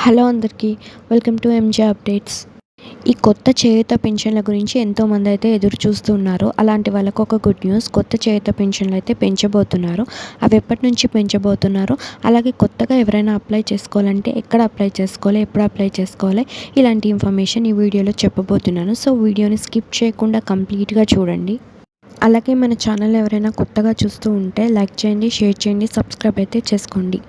Hello అందరికీ welcome to M J updates. ఈ కొత్త చేయూత పెన్షన్ల గురించి ఎంతోమంది అయితే ఎదురు చూస్తున్నారు. అలాంటి వాళ్ళకు ఒక గుడ్ న్యూస్. కొత్త చేయూత పెన్షన్లు అయితే పెంచబోతున్నారు. అవి ఎప్పటి నుంచి పెంచబోతున్నారు, అలాగే కొత్తగా ఎవరైనా అప్లై చేసుకోవాలంటే ఎక్కడ అప్లై చేసుకోవాలి, ఎప్పుడు అప్లై చేసుకోవాలి, ఇలాంటి ఇన్ఫర్మేషన్ ఈ వీడియోలో చెప్పబోతున్నాను. సో వీడియోని స్కిప్ చేయకుండా కంప్లీట్గా చూడండి. అలాగే మన ఛానల్ ఎవరైనా కొత్తగా చూస్తూ ఉంటే లైక్ చేయండి, షేర్ చేయండి, సబ్స్క్రైబ్ అయితే చేసుకోండి.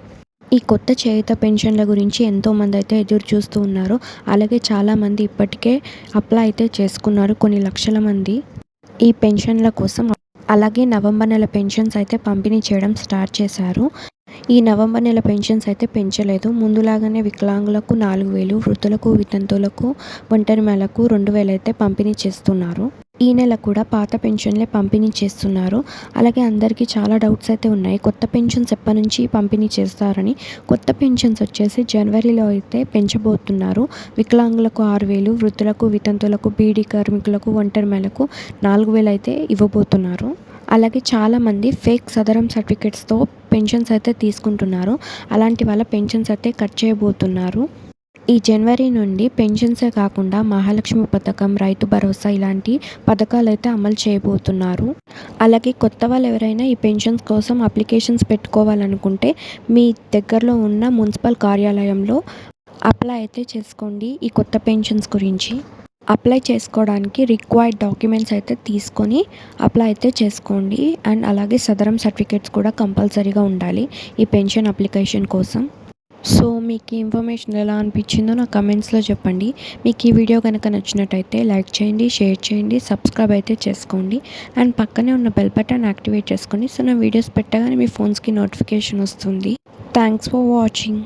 ఈ కొత్త చేయూత పెన్షన్ల గురించి ఎంతోమంది అయితే ఎదురు చూస్తూ ఉన్నారు. అలాగే చాలామంది ఇప్పటికే అప్లై అయితే చేసుకున్నారు, కొన్ని లక్షల మంది ఈ పెన్షన్ల కోసం. అలాగే నవంబర్ నెల పెన్షన్స్ అయితే పంపిణీ చేయడం స్టార్ట్ చేశారు. ఈ నవంబర్ నెల పెన్షన్స్ అయితే పెంచలేదు. ముందులాగానే వికలాంగులకు 4,000, వృద్ధులకు, వితంతువులకు, ఒంటరి మహిళలకు 2,000 అయితే పంపిణీ చేస్తున్నారు. ఈ నెల కూడా పాత పెన్షన్లే పంపిణీ చేస్తున్నారు. అలాగే అందరికీ చాలా డౌట్స్ అయితే ఉన్నాయి, కొత్త పెన్షన్స్ ఎప్పటి నుంచి పంపిణీ చేస్తారని. కొత్త పెన్షన్స్ వచ్చేసి జనవరిలో అయితే పెంచబోతున్నారు. వికలాంగులకు 6,000, వృద్ధులకు, వితంతువులకు, బీడీ కార్మికులకు, ఒంటరి మహిళలకు 4,000 అయితే ఇవ్వబోతున్నారు. అలాగే చాలామంది ఫేక్ సదరం సర్టిఫికేట్స్తో పెన్షన్స్ అయితే తీసుకుంటున్నారు. అలాంటి వాళ్ళ పెన్షన్స్ అయితే కట్ చేయబోతున్నారు. ఈ జనవరి నుండి పెన్షన్సే కాకుండా మహాలక్ష్మి పథకం, రైతు భరోసా ఇలాంటి పథకాలు అయితే అమలు చేయబోతున్నారు. అలాగే కొత్త వాళ్ళు ఎవరైనా ఈ పెన్షన్స్ కోసం అప్లికేషన్స్ పెట్టుకోవాలనుకుంటే మీ దగ్గరలో ఉన్న మున్సిపల్ కార్యాలయంలో అప్లై అయితే చేసుకోండి. ఈ కొత్త పెన్షన్స్ గురించి అప్లై చేసుకోవడానికి రిక్వైర్డ్ డాక్యుమెంట్స్ అయితే తీసుకొని అప్లై అయితే చేసుకోండి. అండ్ అలాగే సదరం సర్టిఫికేట్స్ కూడా కంపల్సరీగా ఉండాలి ఈ పెన్షన్ అప్లికేషన్ కోసం. సో మీకు ఈ ఇన్ఫర్మేషన్ ఎలా అనిపించిందో నా కమెంట్స్లో చెప్పండి. మీకు ఈ వీడియో కనుక నచ్చినట్టయితే లైక్ చేయండి, షేర్ చేయండి, సబ్స్క్రైబ్ అయితే చేసుకోండి. అండ్ పక్కనే ఉన్న బెల్ బటన్ యాక్టివేట్ చేసుకోండి. సో నా వీడియోస్ పెట్టగానే మీ ఫోన్స్కి నోటిఫికేషన్ వస్తుంది. Thanks for watching.